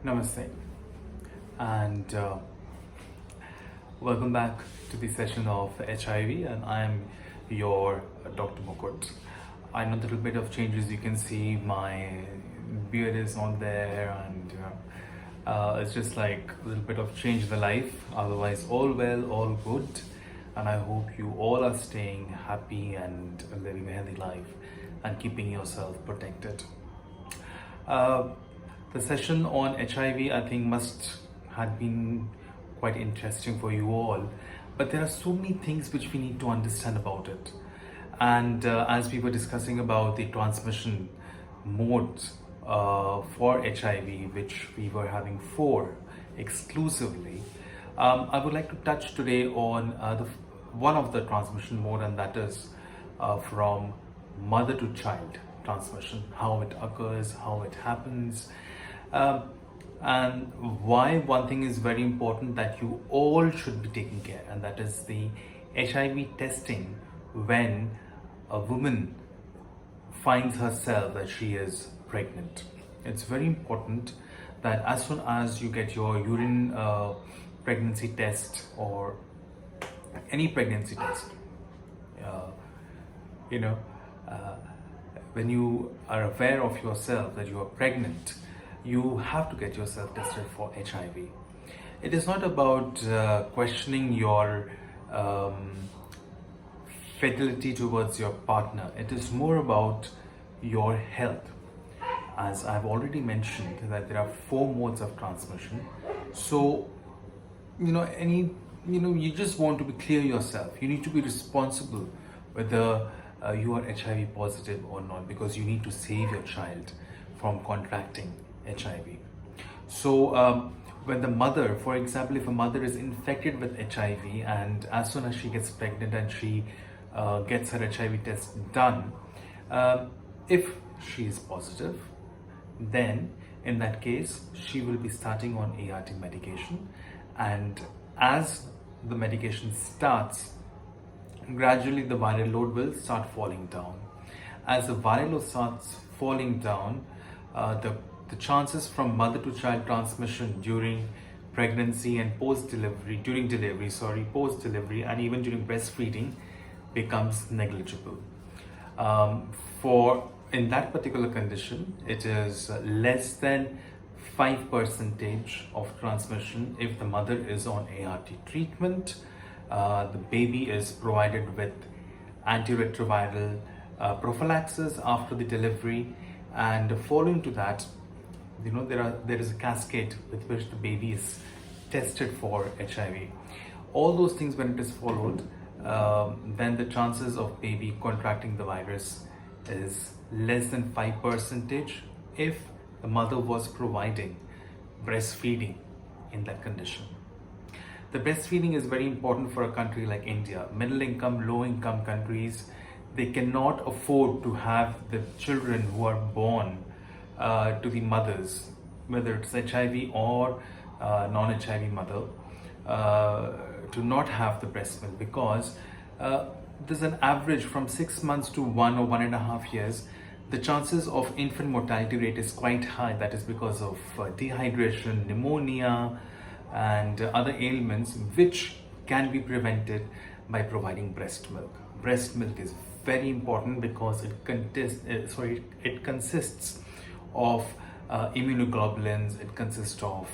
Namaste, and welcome back to the session of HIV, and I am your Dr. Mukut. I know a little bit of changes. You can see my beard is not there, and it's just like a little bit of change in the life. Otherwise, all well, all good, and I hope you all are staying happy and living a healthy life and keeping yourself protected. The session on HIV, I think, must have been quite interesting for you all, but there are so many things which we need to understand about it. And as we were discussing about the transmission modes for HIV, which we were having 4 exclusively, I would like to touch today on one of the transmission mode, and that is from mother to child transmission, how it occurs, how it happens, and why one thing is very important that you all should be taking care, and that is the HIV testing when a woman finds herself that she is pregnant. It's very important that as soon as you get your urine pregnancy test or any pregnancy test, when you are aware of yourself that you are pregnant, you have to get yourself tested for HIV. It is not about questioning your fidelity towards your partner. It is more about your health. As I've already mentioned that there are 4 modes of transmission. So, you just want to be clear yourself. You need to be responsible whether you are HIV positive or not, because you need to save your child from contracting HIV. So when the mother, for example, if a mother is infected with HIV and as soon as she gets pregnant and she gets her HIV test done, if she is positive, then in that case she will be starting on ART medication, and as the medication starts, gradually the viral load will start falling down. As the viral load starts falling down, the chances from mother to child transmission during pregnancy and post-delivery, post-delivery and even during breastfeeding becomes negligible. In that particular condition, it is less than 5% of transmission if the mother is on ART treatment. The baby is provided with antiretroviral prophylaxis after the delivery, and following to that, there is a cascade with which the baby is tested for HIV. All those things, when it is followed, then the chances of baby contracting the virus is less than 5% if the mother was providing breastfeeding in that condition. The breastfeeding is very important for a country like India. Middle income, low income countries, they cannot afford to have the children who are born to the mothers, whether it's HIV or non-HIV mother, to not have the breast milk, because there's an average from 6 months to 1 or 1.5 years. The chances of infant mortality rate is quite high. That is because of dehydration, pneumonia, and other ailments which can be prevented by providing breast milk. Breast milk is very important because it consists of immunoglobulins, it consists of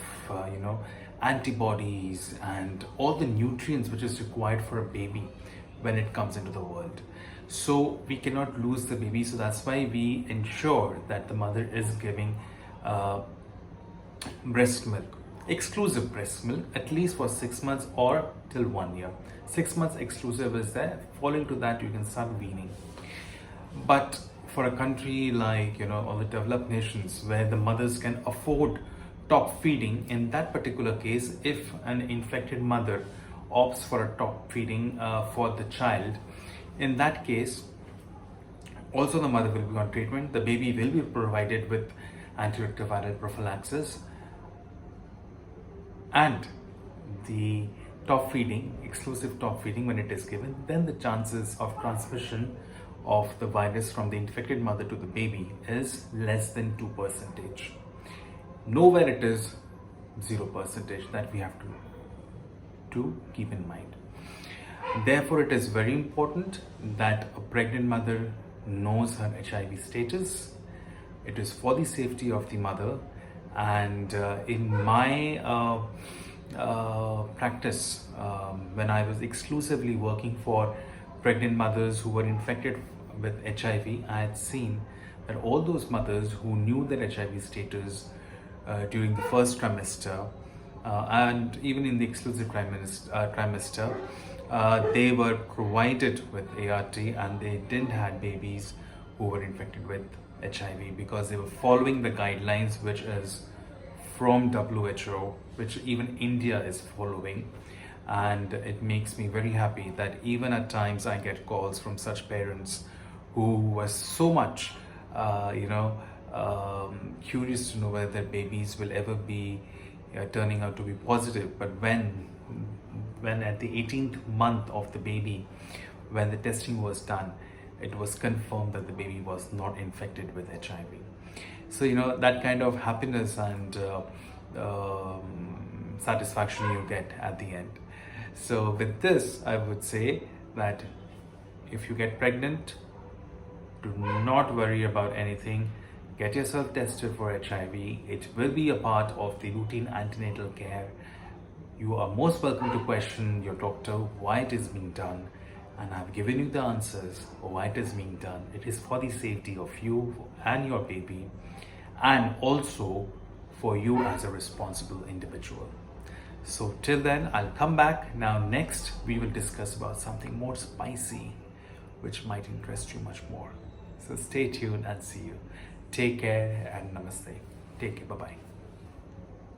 antibodies and all the nutrients which is required for a baby when it comes into the world. So we cannot lose the baby, so that's why we ensure that the mother is giving breast milk, exclusive breast milk, at least for 6 months or till 1 year. 6 months exclusive is there. Following to that, you can start weaning. But for a country like all the developed nations where the mothers can afford top feeding, in that particular case, if an infected mother opts for a top feeding for the child, in that case also the mother will be on treatment. The baby will be provided with antiretroviral prophylaxis, and the top feeding, exclusive top feeding, when it is given, then the chances of transmission of the virus from the infected mother to the baby is less than 2%. Nowhere it is 0% that we have to keep in mind. Therefore, it is very important that a pregnant mother knows her HIV status. It is for the safety of the mother. And in my practice, when I was exclusively working for pregnant mothers who were infected with HIV, I had seen that all those mothers who knew their HIV status during the first trimester and even in the exclusive trimester, they were provided with ART and they didn't have babies who were infected with HIV because they were following the guidelines which is from WHO, which even India is following. And it makes me very happy that even at times I get calls from such parents who were so much curious to know whether their babies will ever be turning out to be positive. But when at the 18th month of the baby, when the testing was done, it was confirmed that the baby was not infected with HIV. So that kind of happiness and satisfaction you get at the end. So with this, I would say that if you get pregnant, do not worry about anything. Get yourself tested for HIV. It will be a part of the routine antenatal care. You are most welcome to question your doctor why it is being done, and I've given you the answers why it is being done. It is for the safety of you and your baby, and also for you as a responsible individual. So till then, I'll come back. Now next, we will discuss about something more spicy, which might interest you much more. So stay tuned and see you. Take care and namaste. Take care. Bye-bye.